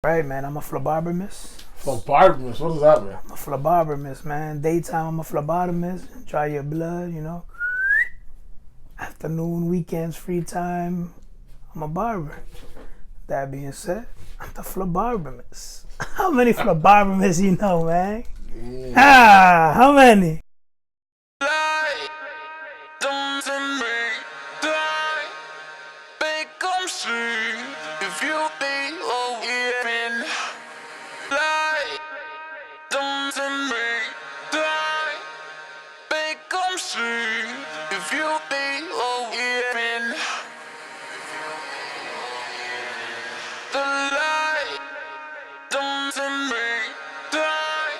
Right, man. I'm a Phlebarbermist. Phlebarbermist, what does that mean? I'm a Phlebarbermist, man. Daytime, I'm a phlebotomist. Dry your blood, you know. Afternoon, weekends, free time, I'm a barber. That being said, I'm the Phlebarbermist. How many Phlebarbermists you know, man? How many? If you be open, lie to me, lie, become see. If you be open, the lie to me, lie,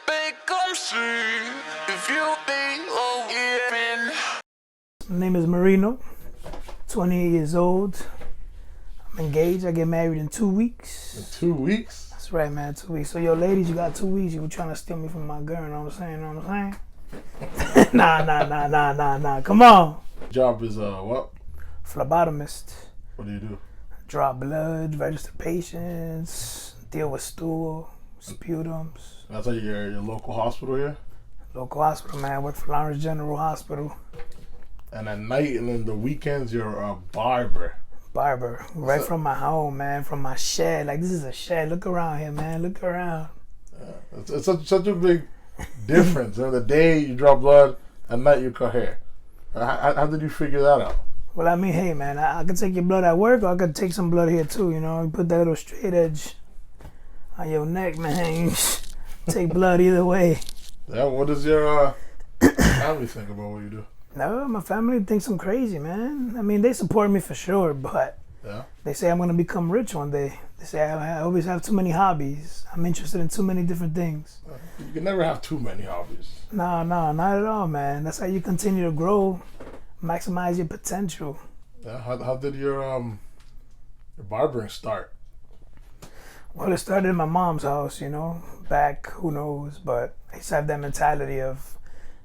become see. If you be open. My name is Marino, 28 years old. I'm engaged. I get married in 2 weeks. In 2 weeks? That's right, man, 2 weeks. So, yo, ladies, you got 2 weeks. You were trying to steal me from my girl, you know what I'm saying? Nah. Come on. Job is, what? Phlebotomist. What do you do? Draw blood, register patients, deal with stool, sputums. That's like your local hospital here? Local hospital, man. I work for Lawrence General Hospital. And at night and in the weekends, you're a barber. Barber. Right from my home, man. From my shed. Like, this is a shed. Look around here, man. Look around. It's such a big difference. The day you draw blood, at night you cut hair. How did you figure that out? Well, I mean, hey, man, I could take your blood at work, or I could take some blood here, too, you know? You put that little straight edge on your neck, man. Take blood either way. Yeah, what does your family think about what you do? No, my family thinks I'm crazy, man. I mean, they support me for sure, but yeah, they say I'm going to become rich one day. They say I always have too many hobbies. I'm interested in too many different things. You can never have too many hobbies. No, not at all, man. That's how you continue to grow, maximize your potential. Yeah, how did your barbering start? Well, it started in my mom's house, you know, back, who knows, but I used to have that mentality of,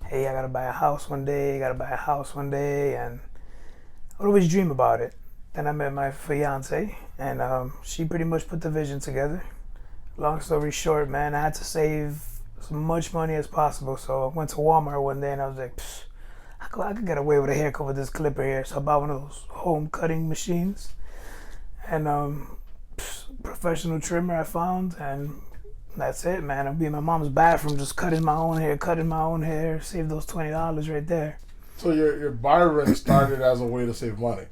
hey, I gotta buy a house one day, and I would always dream about it. Then I met my fiance, and she pretty much put the vision together. Long story short, man, I had to save as much money as possible, so I went to Walmart one day and I was like, I could get away with a haircut with this clipper here. So I bought one of those home cutting machines, and professional trimmer I found, and that's it, man. I'll be in my mom's bathroom just cutting my own hair, save those $20 right there. So your barbering started as a way to save money?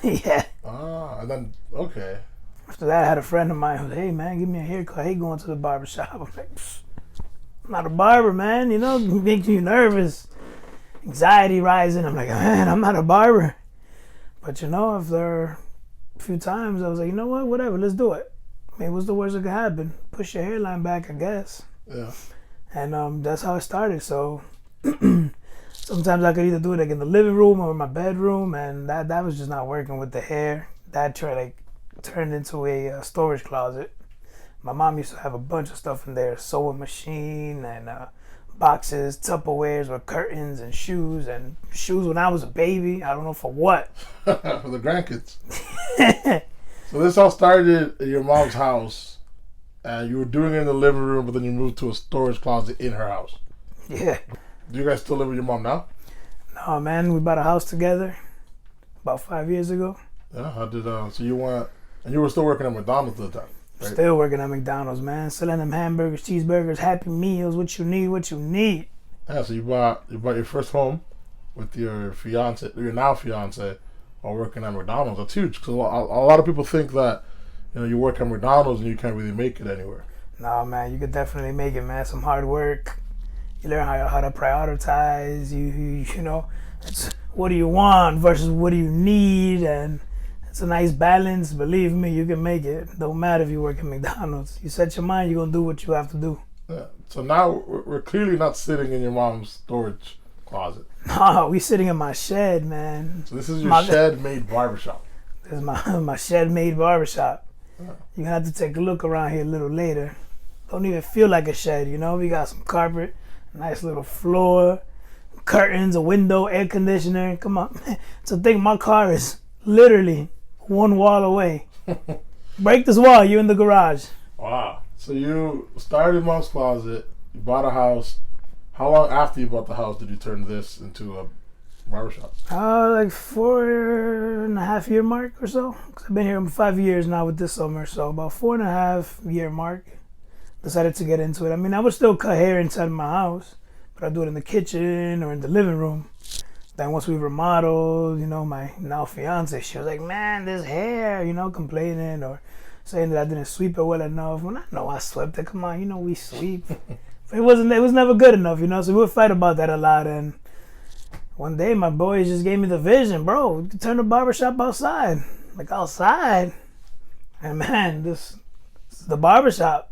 Yeah. And then, okay. After that, I had a friend of mine who was, hey, man, give me a haircut. I hate going to the barber shop. I'm like, I'm not a barber, man. You know, it makes you nervous. Anxiety rising. I'm like, man, I'm not a barber. But, you know, after a few times, I was like, you know what, whatever, let's do it. I mean, what's the worst that could happen? Push your hairline back, I guess. Yeah. And that's how it started. So sometimes I could either do it like in the living room or my bedroom, and that was just not working with the hair. That turned into a storage closet. My mom used to have a bunch of stuff in there, sewing machine and boxes, Tupperwares with curtains and shoes when I was a baby. I don't know for what. For the grandkids. So this all started at your mom's house, and you were doing it in the living room, but then you moved to a storage closet in her house. Yeah. Do you guys still live with your mom now? No, man. We bought a house together about 5 years ago. Yeah. How did so you went, and you were still working at McDonald's at the time, right? Still working at McDonald's, man. Selling them hamburgers, cheeseburgers, Happy Meals. What you need. Yeah. So you bought your first home with your now fiance. While working at McDonald's. That's huge, because a lot of people think that, you know, you work at McDonald's and you can't really make it anywhere. No, man, you could definitely make it, man. Some hard work. You learn how to prioritize. You know, it's what do you want versus what do you need, and it's a nice balance. Believe me, you can make it. Don't matter if you work at McDonald's. You set your mind, you're gonna do what you have to do. Yeah. So now we're clearly not sitting in your mom's storage closet. No, we sitting in my shed, man. So this is your shed-made barbershop. This is my shed-made barbershop. Yeah. You're gonna have to take a look around here a little later. Don't even feel like a shed, you know? We got some carpet, nice little floor, curtains, a window, air conditioner. Come on, man. So think my car is literally one wall away. Break this wall. You in the garage. Wow. So you started in mom's closet. You bought a house. How long after you bought the house did you turn this into a barbershop? Like 4.5 year mark or so. 'Cause I've been here 5 years now with this summer, so about 4.5 year mark. Decided to get into it. I mean, I would still cut hair inside my house, but I do it in the kitchen or in the living room. Then once we remodeled, my now fiance, she was like, "Man, this hair," complaining or saying that I didn't sweep it well enough. When I know I swept it, come on, we sweep. But it was never good enough, so we would fight about that a lot. And one day my boys just gave me the vision, bro, we could turn the barbershop outside. Like outside? And man, this is the barbershop.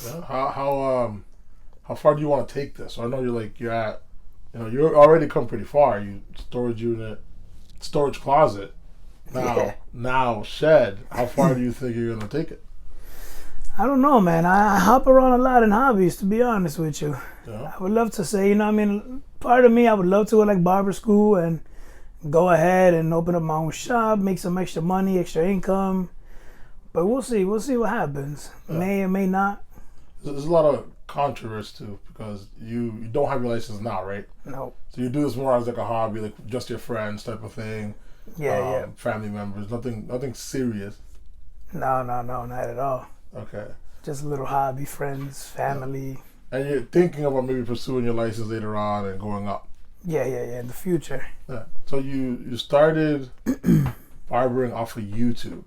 Yeah. How far do you want to take this? So I know you're at, you're already come pretty far. You storage unit, storage closet. Now shed. How far do you think you're gonna take it? I don't know, man. I hop around a lot in hobbies, to be honest with you. Yeah. I would love to say, part of me, I would love to go like barber school and go ahead and open up my own shop, make some extra money, extra income. But we'll see. We'll see what happens. Yeah. May or may not. There's a lot of controversy too because you don't have your license now, right? No. So you do this more as like a hobby, like just your friends type of thing. Yeah. Family members, nothing serious. No, not at all. Okay. Just a little hobby, friends, family. Yeah. And you're thinking about maybe pursuing your license later on and going up. Yeah, in the future. Yeah. So you started barbering off of YouTube.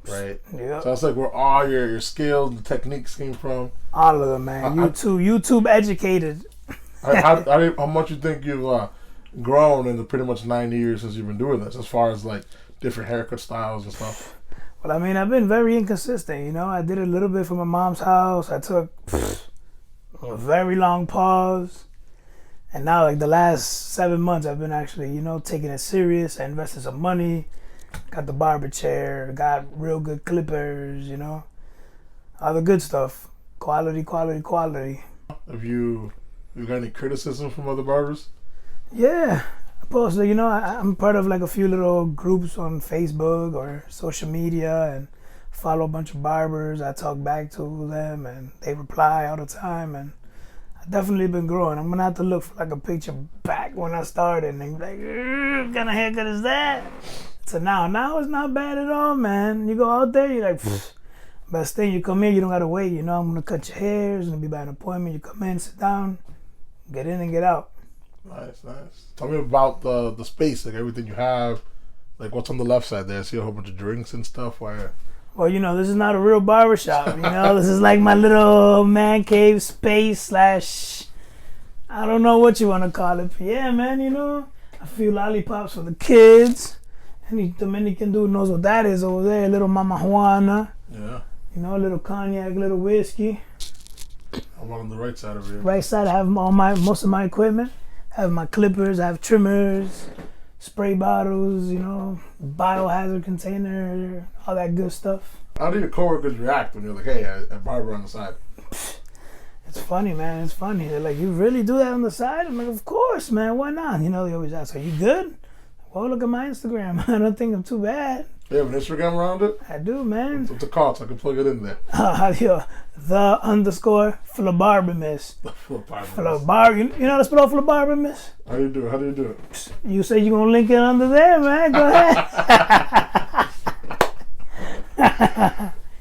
Right. Yeah. So that's like where all your skills and techniques came from. All of them, man. YouTube educated. How much you think you've grown in the pretty much 9 years since you've been doing this, as far as like different haircut styles and stuff? Well, I mean, I've been very inconsistent. I did a little bit for my mom's house. I took a very long pause, and now like the last 7 months, I've been actually taking it serious. I invested some money. Got the barber chair, got real good clippers, all the good stuff. Quality. Have you got any criticism from other barbers? Yeah, I posted, I'm part of like a few little groups on Facebook or social media and follow a bunch of barbers. I talk back to them and they reply all the time, and I've definitely been growing. I'm gonna have to look for like a picture back when I started and be like, what kind of haircut is that? So now it's not bad at all, man. You go out there, you're like, best thing, you come in, you don't gotta wait. I'm gonna cut your hair. It's gonna be by an appointment. You come in, sit down, get in and get out. Nice. Tell me about the space, like everything you have. Like what's on the left side there? I see a whole bunch of drinks and stuff. Why? Well, this is not a real barbershop. This is like my little man cave space / I don't know what you want to call it. But yeah, man, a few lollipops for the kids. Any Dominican dude knows what that is over there. Little Mama Juana. Yeah. A little cognac, little whiskey. I'm on the right side of here. Right side, I have most of my equipment. I have my clippers, I have trimmers, spray bottles, biohazard container, all that good stuff. How do your coworkers react when you're like, hey, a barber on the side? It's funny, man. It's funny. They're like, you really do that on the side? I'm like, of course, man. Why not? They always ask, are you good? Well, look at my Instagram. I don't think I'm too bad. You have an Instagram around it? I do, man. What's it called so I can plug it in there? The _Phlebarbermist. Phlebarbermist. You know how to spell Phlebarbermist? How do you do it? You say you're going to link it under there, man. Go ahead.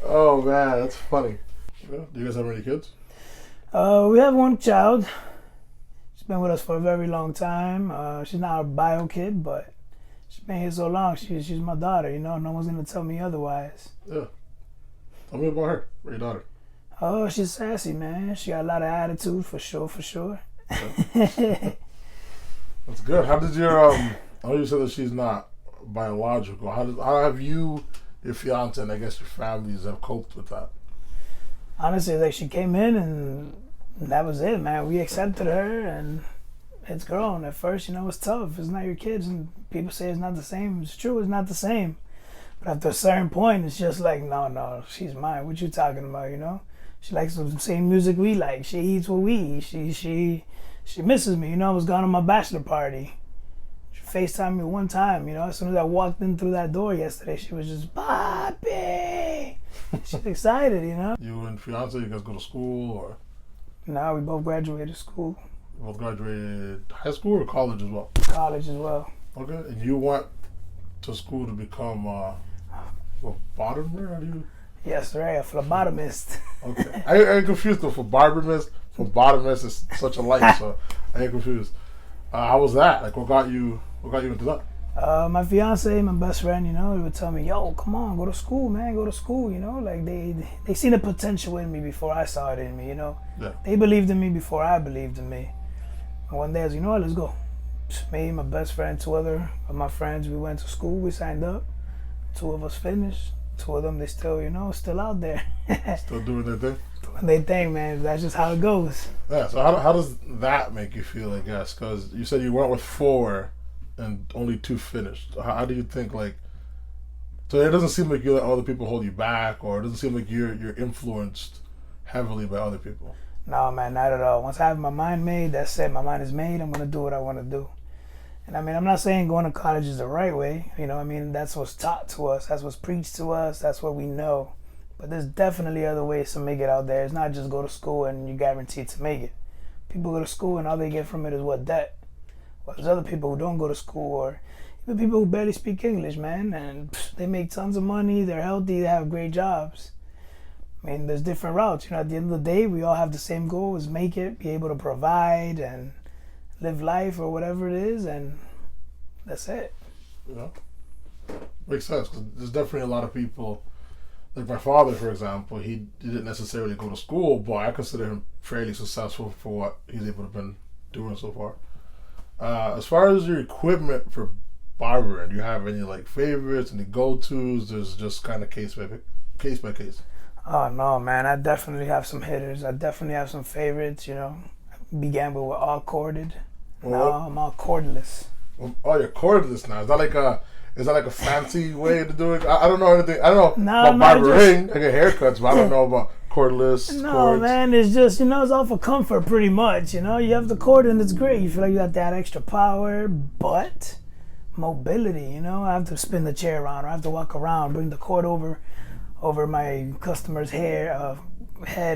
Oh, man. That's funny. Do you guys have any kids? We have one child. She's been with us for a very long time. She's not a bio kid, but she's been here so long. She's my daughter, No one's going to tell me otherwise. Yeah. Tell me about her. Your daughter. Oh, she's sassy, man. She got a lot of attitude, for sure. Yeah. That's good. How did your, I know you said that she's not biological. How have you, your fiance, and I guess your families have coped with that? Honestly, like she came in and that was it, man. We accepted her and it's grown. At first, it's tough. It's not your kids and people say it's not the same. It's true, it's not the same. But after a certain point, it's just like, no, she's mine. What you talking about, She likes the same music we like. She eats what we eat. She misses me. I was gone on my bachelor party. She FaceTimed me one time, as soon as I walked in through that door yesterday, she was just, Papi! She's excited, You and fiance, you guys go to school or? No, we both graduated school. You both graduated high school or college as well? College as well. Okay, and you went to school to become a barber? How do you? Yes, right, a phlebotomist. Okay, I get confused though. Phlebotomist is such a light, so I get confused. How was that? Like, what got you into that? My fiance, my best friend, they would tell me, yo, come on, go to school, man, go to school, like they seen the potential in me before I saw it in me, Yeah. They believed in me before I believed in me. And one day I was, what, let's go. Me, my best friend, two other of my friends, we went to school, we signed up. Two of us finished. Two of them, they still, still out there. Still doing their thing? Doing their thing, man. That's just how it goes. Yeah, so how does that make you feel, I guess? Because you said you went with 4 and only 2 finished. How do you think, like... So it doesn't seem like you let other people hold you back, or it doesn't seem like you're influenced heavily by other people. No, man, not at all. Once I have my mind made, that's it. My mind is made. I'm going to do what I want to do. And I'm not saying going to college is the right way. That's what's taught to us. That's what's preached to us. That's what we know. But there's definitely other ways to make it out there. It's not just go to school and you're guaranteed to make it. People go to school and all they get from it is what, debt. Well, there's other people who don't go to school, or even people who barely speak English, man. And they make tons of money. They're healthy. They have great jobs. There's different routes. At the end of the day, we all have the same goal: is make it, be able to provide and live life or whatever it is, and that's it. Makes sense, because there's definitely a lot of people, like my father, for example. He didn't necessarily go to school, but I consider him fairly successful for what he's able to have been doing so far. As far as your equipment for barbering, do you have any like favorites, any go-tos? There's just kind of case by case. Oh no, man, I definitely have some hitters. I definitely have some favorites. I began with all corded. Now I'm all cordless. Oh, you're cordless now. Is that like a fancy way to do it? I don't know anything. I don't know about barbering. I get haircuts, but I don't know about cordless. No, cords. Man, it's just, it's all for comfort pretty much. You have the cord and it's great. You feel like you got that extra power, but mobility, I have to spin the chair around, or I have to walk around, bring the cord over my customer's head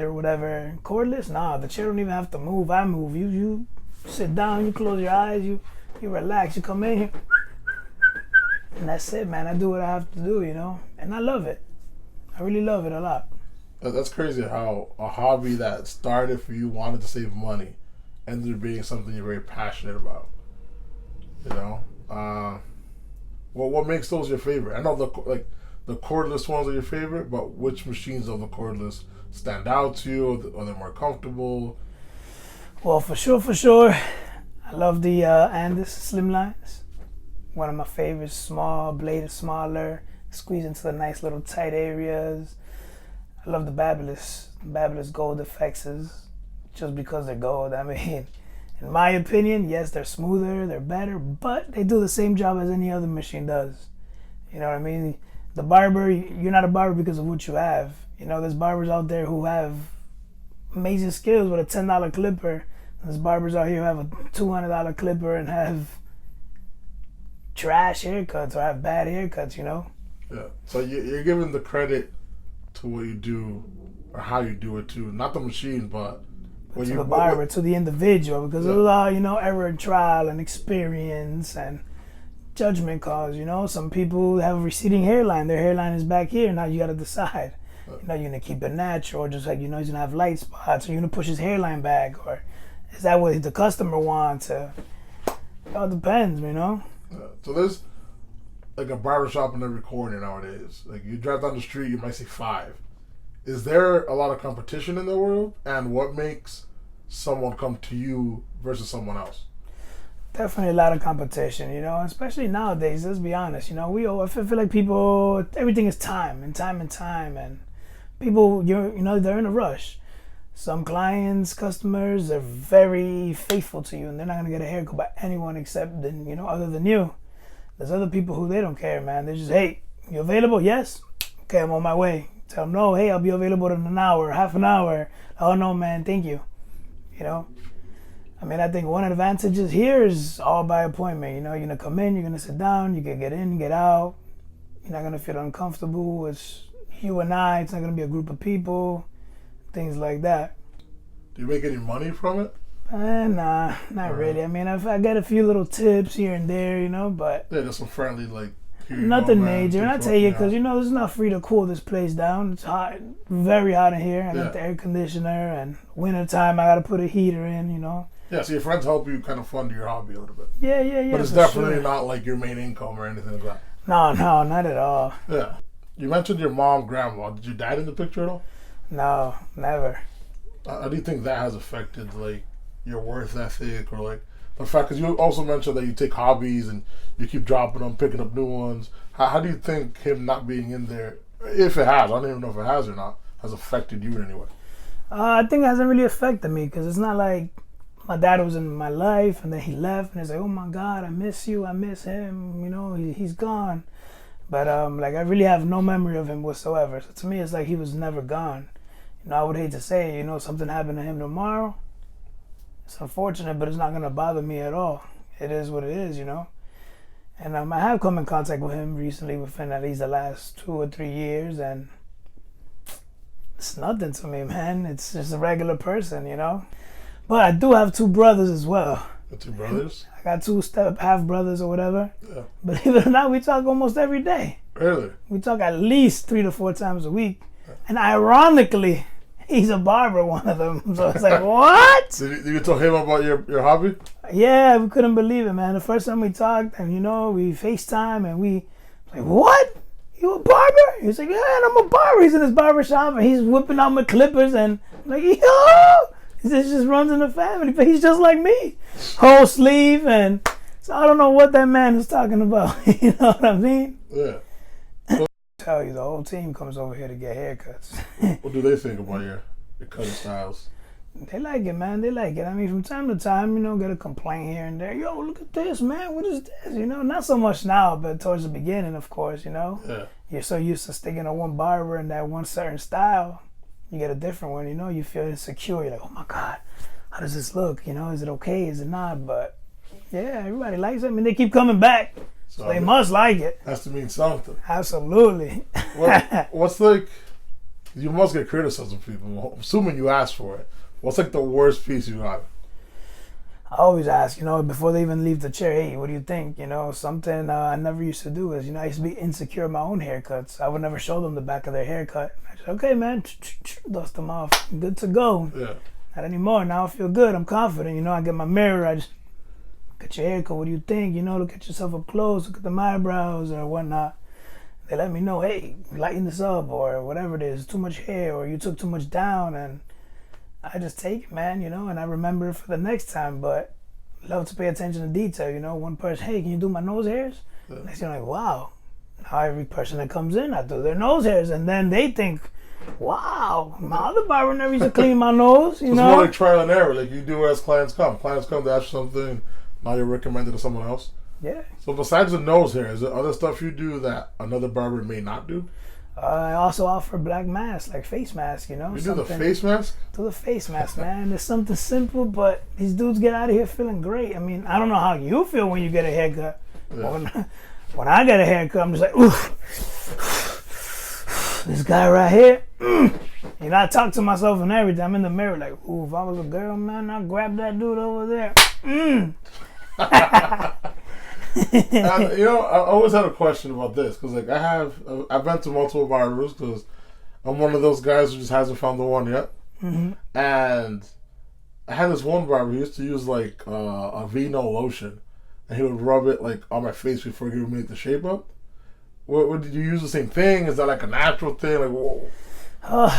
or whatever. Cordless, nah, the chair don't even have to move. I move. You sit down, you close your eyes, you relax, you come in here, and that's it, man. I do what I have to do, and I love it. I really love it a lot. That's crazy how a hobby that started for you, wanted to save money, ended up being something you're very passionate about. What makes those your favorite? I know the cordless ones are your favorite, but which machines of the cordless stand out to you? Are they more comfortable? Well, for sure, I love the Andis Slimlines. One of my favorites. Small, blade is smaller, squeeze into the nice little tight areas. I love the Babyliss Gold FXs, just because they're gold. In my opinion, yes, they're smoother, they're better, but they do the same job as any other machine does. You know what I mean? The barber, you're not a barber because of what you have. There's barbers out there who have amazing skills with a $10 clipper. There's barbers out here who have a $200 clipper and have trash haircuts or have bad haircuts, Yeah. So you're giving the credit to what you do or how you do it too, not the machine, but to the barber, to the individual, because it was all, error and trial and experience and judgment calls. Some people have a receding hairline. Their hairline is back here. Now you got to decide. You're going to keep it natural, or just like, he's going to have light spots, or you're going to push his hairline back, or is that what the customer wants? It all depends, So there's like a barbershop in every corner nowadays. Like, you drive down the street, you might see 5. Is there a lot of competition in the world? And what makes someone come to you versus someone else? Definitely a lot of competition, especially nowadays. Let's be honest. I feel like people, everything is time, and people, they're in a rush. Some clients, customers, are very faithful to you, and they're not gonna get a haircut by anyone except other than you. There's other people who they don't care, man. They're just, hey, you available? Yes. Okay, I'm on my way. Tell them no. Hey, I'll be available in an hour, half an hour. Oh no, man, thank you. I mean, I think one advantage is here is all by appointment. You know, you're gonna come in, you're gonna sit down, you can get in, get out. You're not gonna feel uncomfortable. It's you and I. It's not gonna be a group of people, things like that. Do you make any money from it? Nah, not really. I mean, I get a few little tips here and there, you know, but Yeah, just some friendly like. nothing major. And I tell you, because you know, it's not free to cool this place down. It's hot, very hot in here. I got the air conditioner, and wintertime I gotta put a heater in, you know. Yeah, so your friends help you kind of fund your hobby a little bit. Yeah. But it's definitely not like your main income or anything like that. No, not at all. Yeah. You mentioned your mom, grandma. Did your dad in the picture at all? No, never. How do you think that has affected like your work ethic or like the fact? Because you also mentioned that you take hobbies and you keep dropping them, picking up new ones. How do you think him not being in there, if it has, I don't even know if it has or not, has affected you in any way? I think it hasn't really affected me because it's not like my dad was in my life and then he left and it's like, oh my God, I miss you, I miss him, you know, he's gone. But like I really have no memory of him whatsoever. So to me, it's like he was never gone. You know, I would hate to say, you know, something happened to him tomorrow. It's unfortunate, but it's not gonna bother me at all. It is what it is, you know. And I have come in contact with him recently within at least the last 2 or 3 years, and it's nothing to me, man. It's just a regular person, you know. But I do have 2 brothers as well. The 2 brothers? I got 2 half brothers or whatever. Yeah. Believe it or not, we talk almost every day. Really? We talk at least 3 to 4 times a week. And ironically, he's a barber, one of them. So it's like, what? Did you tell him about your hobby? Yeah, we couldn't believe it, man. The first time we talked, and you know, we FaceTime, and we like, what? You a barber? He's like, yeah, and I'm a barber. He's in his barber shop, and he's whipping out my clippers, and I'm like, yo! This just runs in the family, but he's just like me. Whole sleeve, and so I don't know what that man is talking about. You know what I mean? Yeah. Tell you, the whole team comes over here to get haircuts. What do they think about your cutting styles? They like it, man. They like it. I mean, from time to time, you know, get a complaint here and there. Yo, look at this, man. What is this? You know, not so much now, but towards the beginning, of course, you know. Yeah. You're so used to sticking to one barber and that one certain style. You get a different one, you know. You feel insecure. You're like, oh my God, how does this look? You know, is it okay? Is it not? But yeah, everybody likes it. I mean, they keep coming back. So they must like it. Has to mean something. Absolutely. What's like, you must get criticism from people. I'm assuming you asked for it. What's like the worst piece you got? I always ask, you know, before they even leave the chair, hey, what do you think? You know, something I never used to do is, you know, I used to be insecure in my own haircuts. I would never show them the back of their haircut. I just, okay, man, dust them off. I'm good to go. Yeah. Not anymore. Now I feel good. I'm confident. You know, I get my mirror. I just look at your haircut. What do you think? You know, look at yourself up close. Look at the eyebrows or whatnot. They let me know, hey, lighten this up or whatever it is. Too much hair or you took too much down. And I just take it, man, you know, and I remember it for the next time. But love to pay attention to detail, you know. One person, hey, can you do my nose hairs? Yeah. Next thing, like, wow. Now every person that comes in, I do their nose hairs. And then they think, wow, my other barber never used to clean my nose, you know. It's more like trial and error. Like you do it as clients come. Clients come to ask you something, now you're recommended to someone else. Yeah. So besides the nose hair, is there other stuff you do that another barber may not do? I also offer black masks, like face mask, you know. You do the face mask? Do the face mask, man. It's something simple, but these dudes get out of here feeling great. I mean, I don't know how you feel when you get a haircut. Yeah. When I get a haircut, I'm just like, oof. This guy right here. You know, I talk to myself and everything. I'm in the mirror like, ooh, if I was a girl, man, I'd grab that dude over there. And, you know, I always had a question about this because, like, I've been to multiple barbers because I'm one of those guys who just hasn't found the one yet. Mm-hmm. And I had this one barber who used to use like a Vino lotion, and he would rub it like on my face before giving me the shape up. What did you use the same thing? Is that like a natural thing? Like, whoa.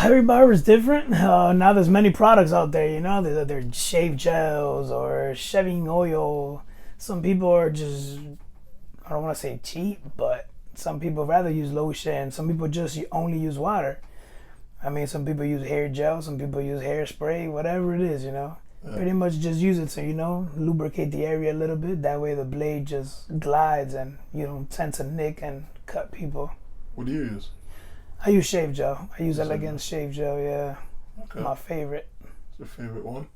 Every barber is different. Now there's many products out there, you know. They're shave gels or shaving oil. Some people are just, I don't want to say cheap, but some people rather use lotion. Some people just only use water. I mean, some people use hair gel. Some people use hairspray, whatever it is, you know. Yeah. Pretty much just use it to, you know, lubricate the area a little bit. That way the blade just glides and you don't tend to nick and cut people. What do you use? I use shave gel. I use Elegance shave gel, yeah. Okay. My favorite. What's your favorite one?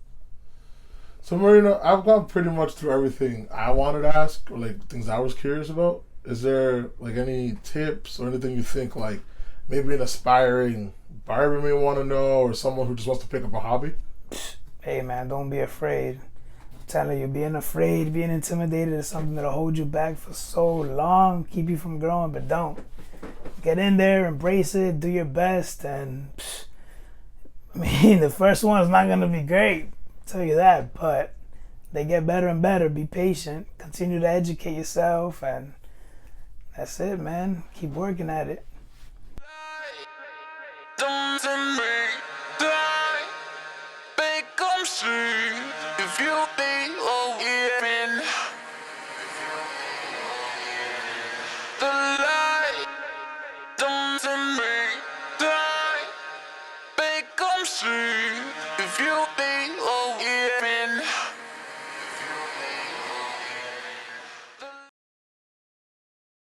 So Marino, I've gone pretty much through everything I wanted to ask, or like things I was curious about. Is there like any tips or anything you think like maybe an aspiring barber may want to know, or someone who just wants to pick up a hobby? Hey man, don't be afraid. I'm telling you, being afraid, being intimidated is something that'll hold you back for so long, keep you from growing, but don't. Get in there, embrace it, do your best, and I mean, the first one's not gonna be great, I'll tell you that, but they get better and better. Be patient, continue to educate yourself, and that's it, man. Keep working at it. Don't tell me, die, become free. If you